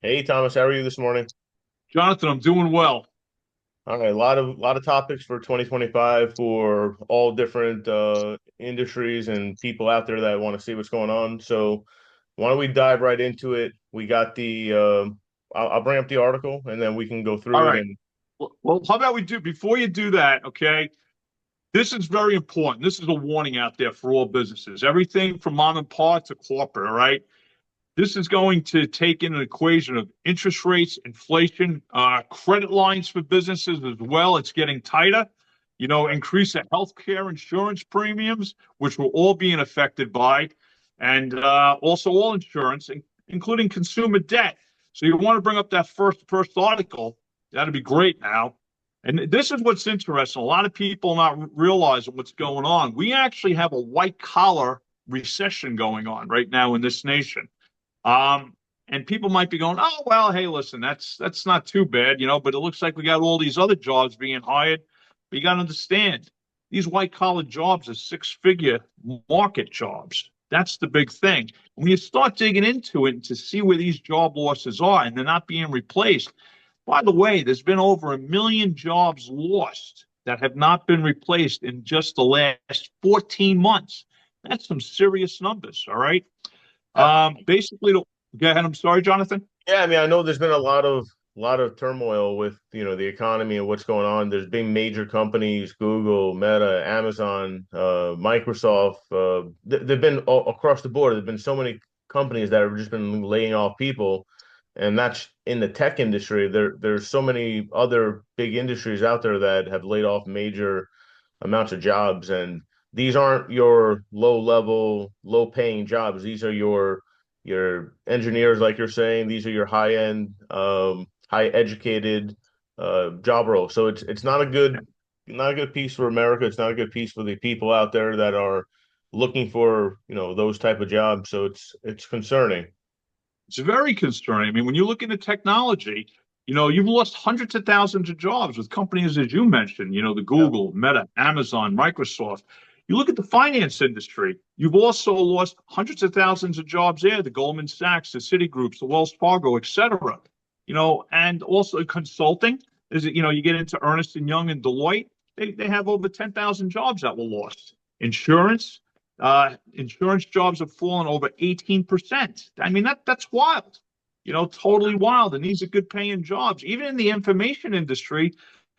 Hey Thomas, how are you this morning? Jonathan, I'm doing well. All right, a lot of topics for 2025 for all different industries and people out there that want to see what's going on. So why don't we dive right into it? We got I'll bring up the article and then we can go All through it right. and Well, how about we do before you do that, okay? This is very important. This is a warning out there for all businesses. Everything from mom and pop to corporate, all right? This is going to take in an equation of interest rates, inflation, credit lines for businesses as well. It's getting tighter. Increase of healthcare insurance premiums, which we're all being affected by, and also all insurance, including consumer debt. So you want to bring up that first article. That'd be great now. And this is what's interesting. A lot of people not realizing what's going on. We actually have a white collar recession going on right now in this nation. Um, and people might be going, oh well, hey, listen, that's not too bad, but it looks like we got all these other jobs being hired. But you got to understand, these white collar jobs are six-figure market jobs. That's the big thing. When you start digging into it and to see where these job losses are and they're not being replaced, by the way, there's been over 1 million jobs lost that have not been replaced in just the last 14 months. That's some serious numbers, all right? yeah, Basically, go ahead. I'm sorry, Jonathan. yeah, I mean, I know there's been a lot of turmoil with, the economy and what's going on. There's been major companies, Google, Meta, Amazon, Microsoft, they've been all across the board. There've been so many companies that have just been laying off people, and that's in the tech industry. There's so many other big industries out there that have laid off major amounts of jobs, and these aren't your low level, low paying jobs. These are your engineers, like you're saying. These are your high end, high educated job roles. So it's not a good piece for America. It's not a good piece for the people out there that are looking for those type of jobs. So it's concerning. It's very concerning. I mean, when you look into technology, you've lost hundreds of thousands of jobs with companies, as you mentioned, the Yeah. Google, Meta, Amazon, Microsoft. You look at the finance industry, you've also lost hundreds of thousands of jobs there, the Goldman Sachs, the Citigroups, the Wells Fargo, et cetera. And also consulting is it, you get into Ernst and Young and Deloitte, they have over 10,000 jobs that were lost. Insurance jobs have fallen over 18%. I mean, that's wild, totally wild. And these are good paying jobs. Even in the information industry,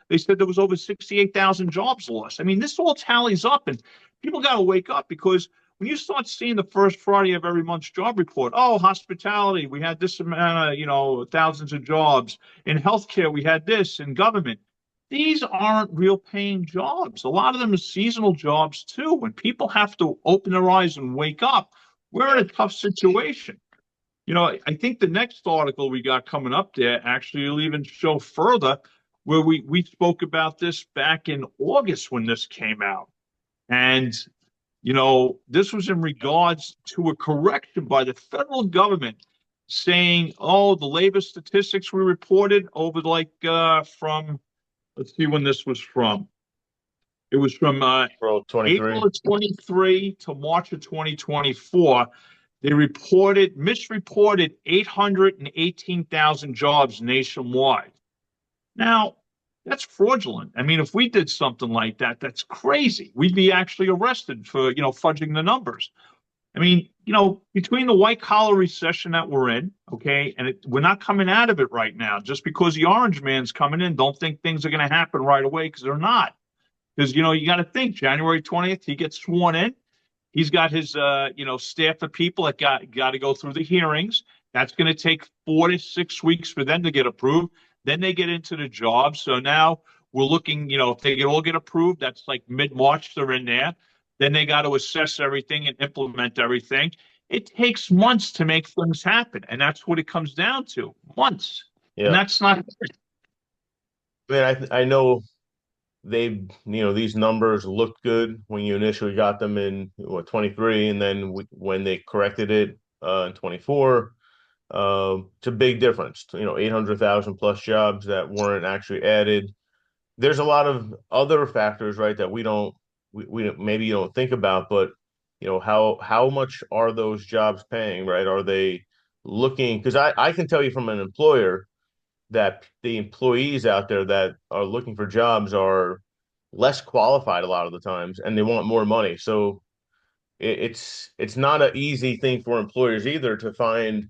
they said there was over 68,000 jobs lost. I mean, this all tallies up, and people got to wake up because when you start seeing the first Friday of every month's job report, oh, hospitality, we had this amount of, thousands of jobs. In healthcare, we had this. In government, these aren't real paying jobs. A lot of them are seasonal jobs too. When people have to open their eyes and wake up, we're in a tough situation. I think the next article we got coming up there actually will even show further where we spoke about this back in August when this came out. And, this was in regards to a correction by the federal government saying, oh, the labor statistics we reported over from, let's see when this was from. It was from April 23. April of 23 to March of 2024. They misreported 818,000 jobs nationwide. Now, that's fraudulent. I mean, if we did something like that, that's crazy. We'd be actually arrested for, fudging the numbers. I mean, between the white collar recession that we're in, okay, and we're not coming out of it right now. Just because the orange man's coming in, don't think things are going to happen right away because they're not. Because, you got to think January 20th, he gets sworn in. He's got his, staff of people that got to go through the hearings. That's going to take 4 to 6 weeks for them to get approved. Then they get into the job. So now we're looking, if they all get approved, that's like mid-March, they're in there. Then they got to assess everything and implement everything. It takes months to make things happen. And that's what it comes down to, months. And Yeah. that's not I mean, I know these numbers looked good when you initially got them in 23, and then when they corrected it in 24, it's a big difference. 800,000 plus jobs that weren't actually added. There's a lot of other factors, right, that we maybe you don't think about, but how much are those jobs paying, right? Are they looking, because I can tell you from an employer that the employees out there that are looking for jobs are less qualified a lot of the times, and they want more money. So it's not an easy thing for employers either to find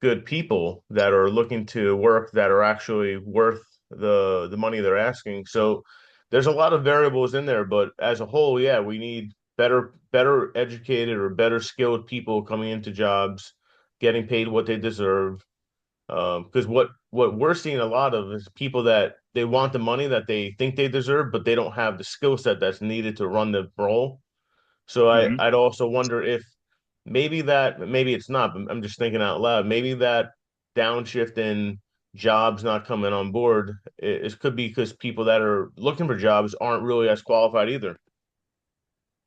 good people that are looking to work that are actually worth the money they're asking. So there's a lot of variables in there, but as a whole, yeah, we need better educated or better skilled people coming into jobs, getting paid what they deserve. Because what we're seeing a lot of is people that they want the money that they think they deserve, but they don't have the skill set that's needed to run the role. So Mhm. I'd also wonder if maybe it's not, but I'm just thinking out loud. Maybe that downshift in jobs not coming on board it could be because people that are looking for jobs aren't really as qualified either.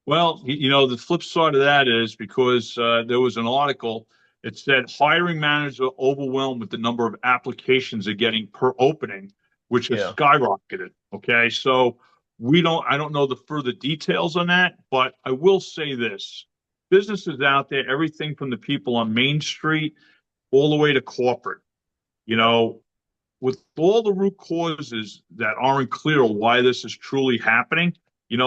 Well, the flip side of that is because there was an article. It said hiring managers are overwhelmed with the number of applications they're getting per opening, which has Yeah. skyrocketed. Okay, so I don't know the further details on that, but I will say this: businesses out there, everything from the people on Main Street all the way to corporate, you know, with all the root causes that aren't clear why this is truly happening,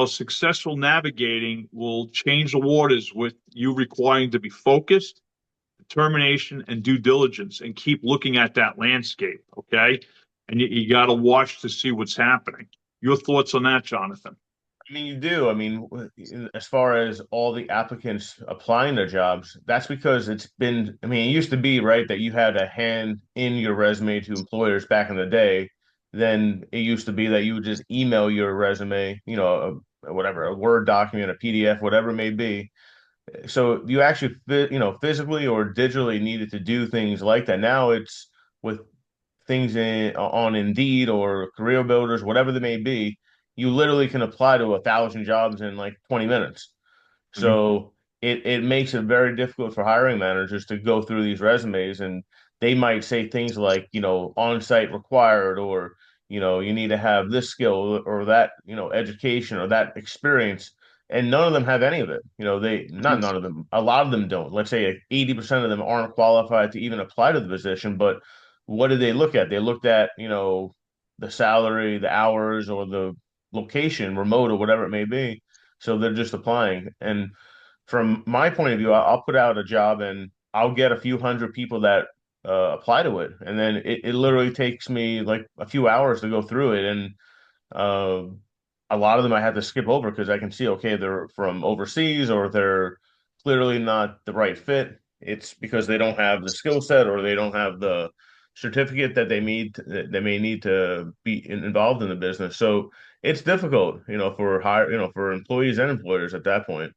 successful navigating will change the waters with you requiring to be focused, determination, and due diligence and keep looking at that landscape. Okay. And you got to watch to see what's happening. Your thoughts on that, Jonathan? I mean, you do. I mean, as far as all the applicants applying to jobs, that's because I mean, it used to be, right, that you had to hand in your resume to employers back in the day. Then it used to be that you would just email your resume, whatever, a Word document, a PDF, whatever it may be. So you actually, physically or digitally needed to do things like that. Now it's with things on Indeed or Career Builders, whatever they may be, you literally can apply to 1,000 jobs in like 20 minutes. Mhm. So it makes it very difficult for hiring managers to go through these resumes, and they might say things like, on-site required, or, you need to have this skill or that, education or that experience. And none of them have any of it. Not none of them, a lot of them don't. Let's say 80% of them aren't qualified to even apply to the position, but what did they look at? They looked at, the salary, the hours, or the location, remote or whatever it may be. So they're just applying. And from my point of view, I'll put out a job and I'll get a few hundred people that apply to it. And then it literally takes me like a few hours to go through it. And uh, a lot of them I had to skip over because I can see, okay, they're from overseas or they're clearly not the right fit. It's because they don't have the skill set or they don't have the certificate that they may need to be involved in the business. So it's difficult, for employees and employers at that point.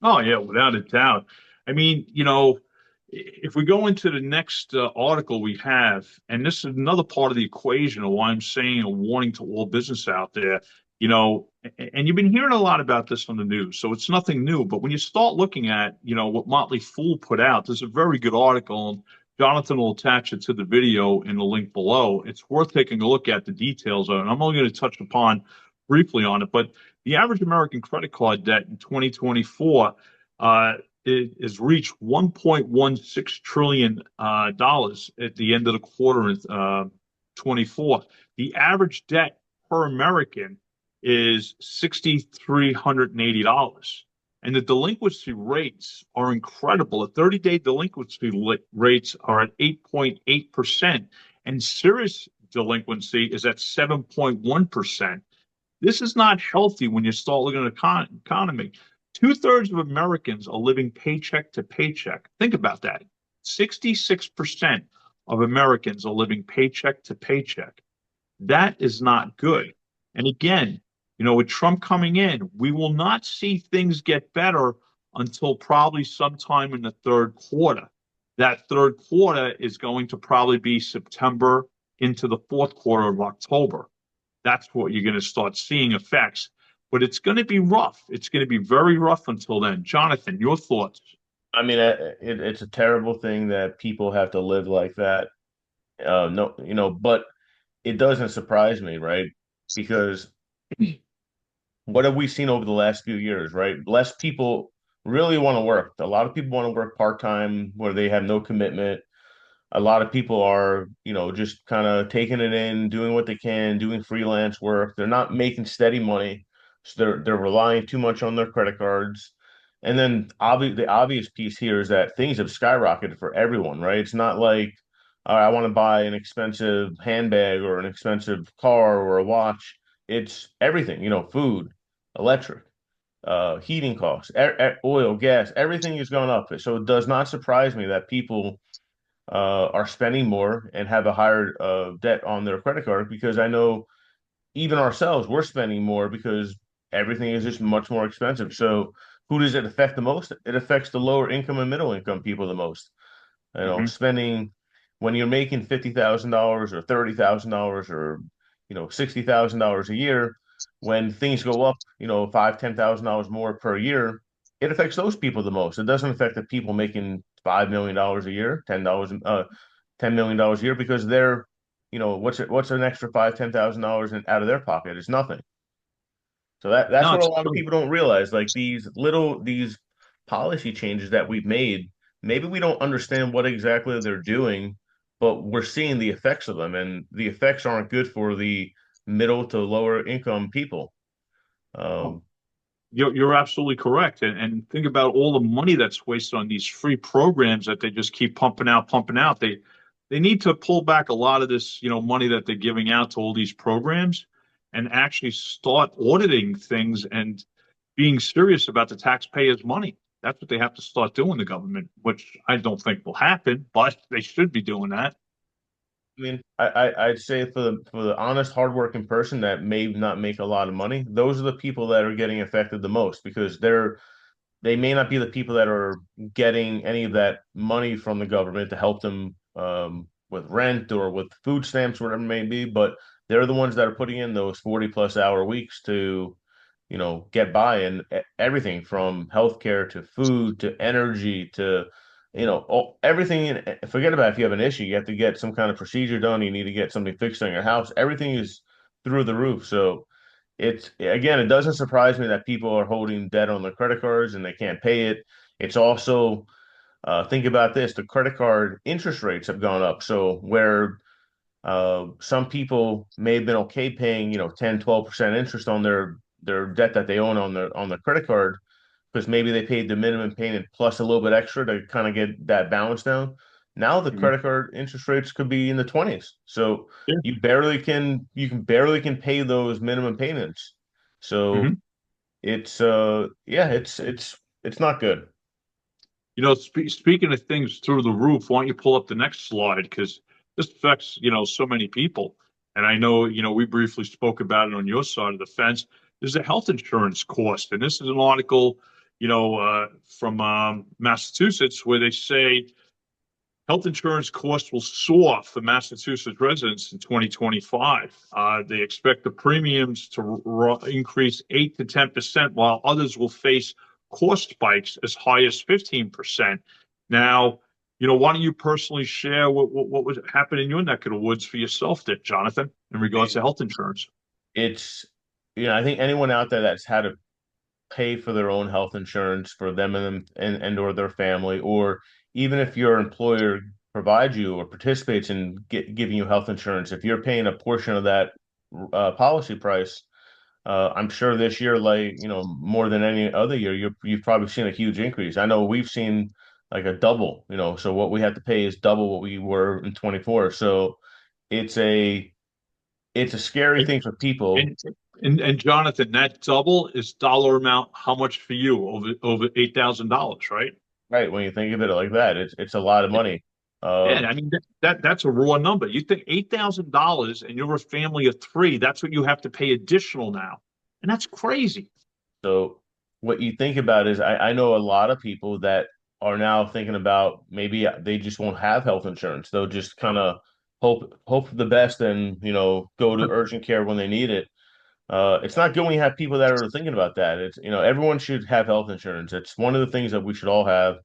Oh, yeah, without a doubt. I mean, if we go into the next article we have, and this is another part of the equation of why I'm saying a warning to all business out there, and you've been hearing a lot about this on the news, so it's nothing new. But when you start looking at, what Motley Fool put out, there's a very good article, and Jonathan will attach it to the video in the link below. It's worth taking a look at the details of it. And I'm only going to touch upon briefly on it, but the average American credit card debt in 2024 uh, is reached $1.16 trillion dollars at the end of the quarter in 24. The average debt per American is $6,380. And the delinquency rates are incredible. The 30-day delinquency rates are at 8.8%, and serious delinquency is at 7.1%. This is not healthy when you start looking at the economy. Two-thirds of Americans are living paycheck to paycheck. Think about that. 66% of Americans are living paycheck to paycheck. That is not good. And again, with Trump coming in, we will not see things get better until probably sometime in the third quarter. That third quarter is going to probably be September into the fourth quarter of October. That's what you're going to start seeing effects. But it's going to be rough. It's going to be very rough until then. Jonathan, your thoughts? I mean, it's a terrible thing that people have to live like that. No, but it doesn't surprise me, right? Because what have we seen over the last few years, right? Less people really want to work. A lot of people want to work part-time where they have no commitment. A lot of people are, just kind of taking it in, doing what they can, doing freelance work. They're not making steady money, so they're relying too much on their credit cards. And then the obvious piece here is that things have skyrocketed for everyone, right? It's not like I want to buy an expensive handbag or an expensive car or a watch. It's everything, food, electric, heating costs, oil, gas, everything has gone up. So it does not surprise me that people are spending more and have a higher debt on their credit card because I know even ourselves, we're spending more because everything is just much more expensive. So who does it affect the most? It affects the lower income and middle income people the most. Hmm. Spending when you're making $50,000 or $30,000 or $60,000 a year, when things go up, five, $10,000 more per year, it affects those people the most. It doesn't affect the people making $5 million a year, $10 million a year because they're, what's an extra five, $10,000 out of their pocket? It's nothing. So that's No, what a it's lot of true. people don't realize. Like these policy changes that we've made, maybe we don't understand what exactly they're doing, but we're seeing the effects of them, and the effects aren't good for the middle to lower income people. Oh, Um, you're absolutely correct. And think about all the money that's wasted on these free programs that they just keep pumping out, pumping out. They need to pull back a lot of this, money that they're giving out to all these programs and actually start auditing things and being serious about the taxpayers' money. That's what they have to start doing, the government, which I don't think will happen, but they should be doing that. I mean, I'd say for the honest, hardworking person that may not make a lot of money, those are the people that are getting affected the most because they may not be the people that are getting any of that money from the government to help them with rent or with food stamps, whatever it may be, but they're the ones that are putting in those 40 plus hour weeks to, get by and everything from healthcare to food to energy to, everything. Forget about if you have an issue, you have to get some kind of procedure done, you need to get something fixed on your house. Everything is through the roof. So it's again, it doesn't surprise me that people are holding debt on their credit cards and they can't pay it. It's also think about this: the credit card interest rates have gone up. So where some people may have been okay paying, 10, 12% interest on their debt that they own on the credit card because maybe they paid the minimum payment plus a little bit extra to kind of get that balance down. Now the Mhm. credit card interest rates could be in the 20s. So Yeah. you can barely can pay those minimum payments. So Mhm. it's not good. Speaking of things through the roof, why don't you pull up the next slide? Because this affects, so many people. And I know, we briefly spoke about it on your side of the fence. There's a health insurance cost. And this is an article, from Massachusetts where they say health insurance costs will soar for Massachusetts residents in 2025. They expect the premiums to increase 8 to 10%, while others will face cost spikes as high as 15%. Now, why don't you personally share what was happening in your neck of the woods for yourself there, Jonathan, in I regards to mean, health insurance? it's I think anyone out there that's had to pay for their own health insurance for them and or their family, or even if your employer provides you or participates in giving you health insurance, if you're paying a portion of that policy price, I'm sure this year, like more than any other year, you've probably seen a huge increase. I know we've seen like a double, so what we have to pay is double what we were in 24. So it's a it's a scary And thing for people. and and Jonathan, that double is dollar amount. How much for you? Over $8,000, right? Right, when you think of it like that, it's a lot of money. Yeah, Um, I mean that's a raw number. You think $8,000 and you're a family of three, that's what you have to pay additional now. And that's crazy. so what you think about is I know a lot of people that are now thinking about maybe they just won't have health insurance. They'll just kind of hope for the best and go to urgent care when they need it. It's not good when you have people that are thinking about that. It's everyone should have health insurance. It's one of the things that we should all have.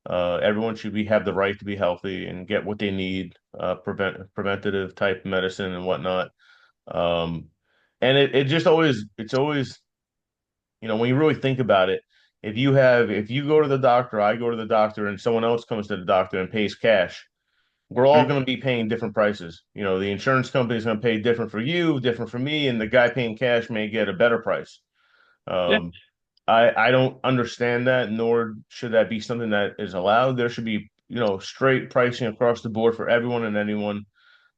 Everyone should have the right to be healthy and get what they need, preventative type medicine and whatnot. Um, and it just always, it's always, when you really think about it, if you go to the doctor, I go to the doctor, and someone else comes to the doctor and pays cash, we're all Mhm. going to be paying different prices. You know, the insurance company is going to pay different for you, different for me, and the guy paying cash may get a better price. Yeah, Um, I don't understand that, nor should that be something that is allowed. There should be, you know, straight pricing across the board for everyone and anyone.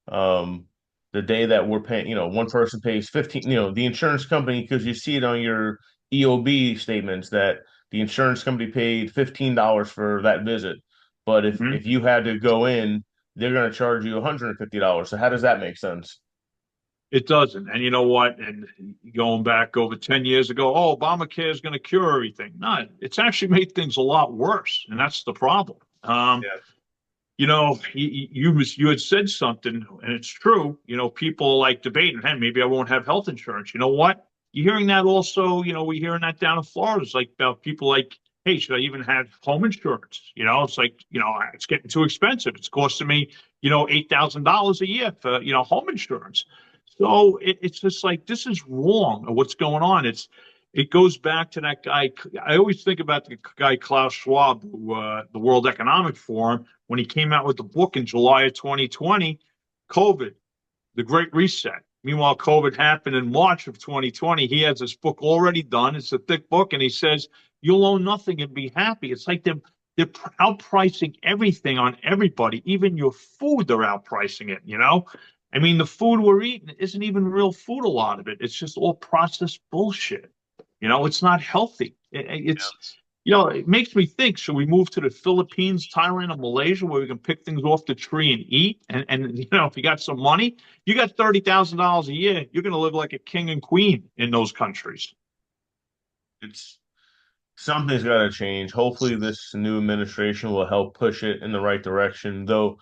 Um, the day that we're paying, you know, one person pays 15, you know, the insurance company, because you see it on your EOB statements that the insurance company paid $15 for that visit. But mhm. if you had to go in, they're going to charge you $150. So how does that make sense? It doesn't. And you know what? And going back over 10 years ago, oh, Obamacare is going to cure everything. No, it's actually made things a lot worse. And that's the problem. Yeah. You had said something, and it's true. People like debating, hey, maybe I won't have health insurance. You know what? You're hearing that also. We're hearing that down in Florida. It's like about people like, hey, should I even have home insurance? It's like, it's getting too expensive. It's costing me, $8,000 a year for, home insurance. So it's just like this is wrong. What's going on? It goes back to that guy. I always think about the guy Klaus Schwab, who, the World Economic Forum, when he came out with the book in July of 2020, COVID, the Great Reset. Meanwhile, COVID happened in March of 2020. He has this book already done. It's a thick book, and he says you'll own nothing and be happy. It's like they're outpricing everything on everybody, even your food. They're outpricing it. I mean, the food we're eating isn't even real food. A lot of it. It's just all processed bullshit. It's not healthy. It makes me think, should we move to the Philippines, Thailand, or Malaysia where we can pick things off the tree and eat? And if you got some money, you got $30,000 a year, you're going to live like a king and queen in those countries. It's something's got to change. Hopefully, this new administration will help push it in the right direction. Though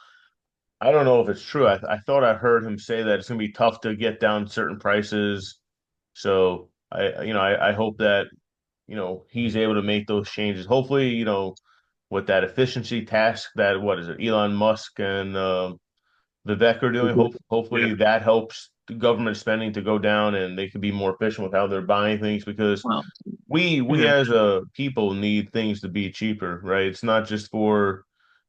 I don't know if it's true. I thought I heard him say that it's going to be tough to get down certain prices. So I hope that, you know, he's able to make those changes. Hopefully, you know, with that efficiency task that what is it, Elon Musk and Vivek are doing. Yeah. Hopefully that helps the government spending to go down and they can be more efficient with how they're buying things because Well, we yeah. as a people need things to be cheaper, right? It's not just for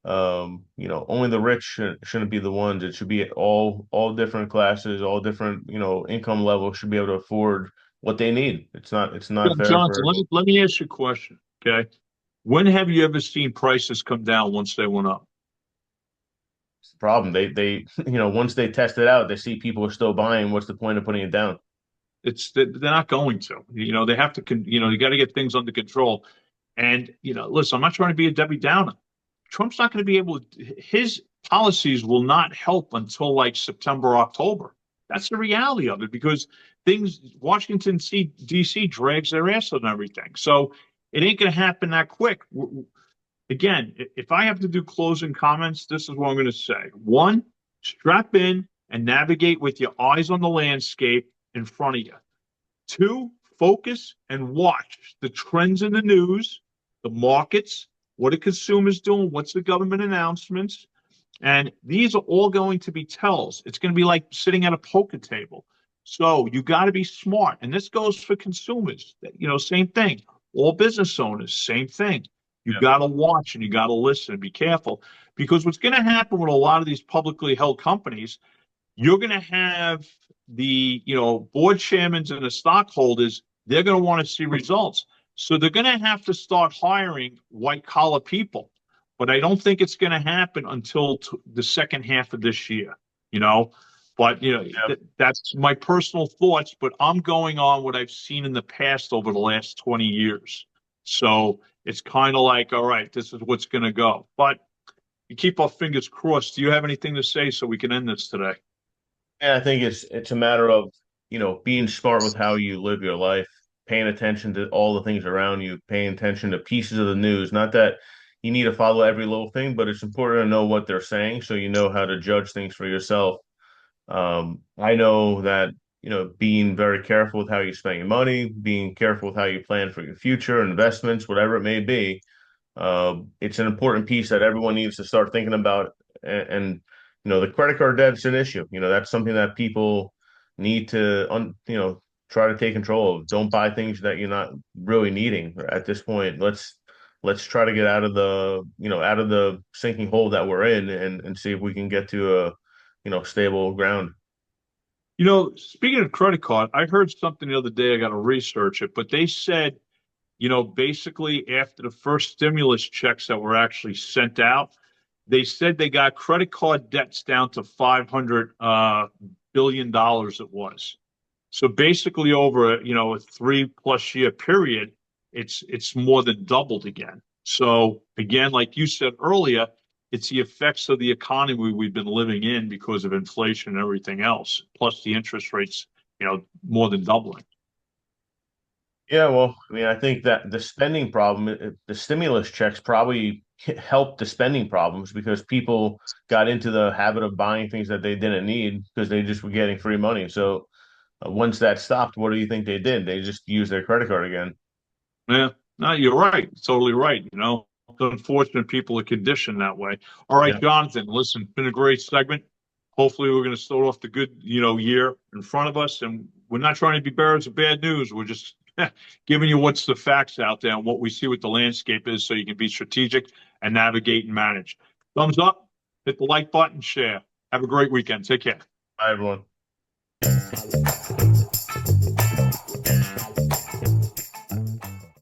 you know, only the rich shouldn't be the ones. It should be all different classes, all different, you know, income levels should be able to afford what they need. It's not fair for Johnson, let everyone. me let me ask you a question. Okay. When have you ever seen prices come down once they went up? It's the problem. They you know, once they test it out, they see people are still buying. What's the point of putting it down? They're not going to. They have to. You got to get things under control. And listen, I'm not trying to be a Debbie Downer. Trump's not going to be able to, his policies will not help until like September, October. That's the reality of it because Washington D.C. drags their ass on everything. So it ain't going to happen that quick. Again, if I have to do closing comments, this is what I'm going to say. One, strap in and navigate with your eyes on the landscape in front of you. Two, focus and watch the trends in the news, the markets, what are consumers doing, what's the government announcements. And these are all going to be tells. It's going to be like sitting at a poker table. So you got to be smart. And this goes for consumers. Same thing. All business owners, same thing. You Yeah. got to watch and you got to listen and be careful. Because what's going to happen with a lot of these publicly held companies, you're going to have the board chairmen and the stockholders. They're going to want to see results, so they're going to have to start hiring white collar people, but I don't think it's going to happen until the second half of this year. you know but Yeah. that's my personal thoughts, but I'm going on what I've seen in the past over the last 20 years. So it's kind of like, all right, this is what's going to go, but you keep our fingers crossed. Do you have anything to say so we can end this today? Yeah, I think it's a matter of, you know, being smart with how you live your life, paying attention to all the things around you, paying attention to pieces of the news. Not that you need to follow every little thing, but it's important to know what they're saying so you know how to judge things for yourself. I know that, you know, being very careful with how you spend your money, being careful with how you plan for your future, investments, whatever it may be, it's an important piece that everyone needs to start thinking about. And you know, the credit card debt's an issue. You know, that's something that people need to, you know, try to take control of. Don't buy things that you're not really needing at this point. Let's try to get out of out of the sinking hole that we're in, and see if we can get to a, stable ground. Speaking of credit card, I heard something the other day. I got to research it, but they said, basically after the first stimulus checks that were actually sent out, they said they got credit card debts down to $500 billion it was. So basically over, a 3+ year period, it's more than doubled again. So again, like you said earlier, it's the effects of the economy we've been living in because of inflation and everything else, plus the interest rates, more than doubling. Yeah, well, I mean, I think that the spending problem, the stimulus checks probably helped the spending problems because people got into the habit of buying things that they didn't need because they just were getting free money. So once that stopped, what do you think they did? They just used their credit card again. Yeah, no, you're right. Totally right. It's unfortunate people are conditioned that way. All right, Yeah. Jonathan, listen, been a great segment. Hopefully, we're going to start off the good, year in front of us. And we're not trying to be bearers of bad news. We're just giving you what's the facts out there and what we see what the landscape is so you can be strategic and navigate and manage. Thumbs up, hit the like button, share. Have a great weekend. Take care. Bye, everyone.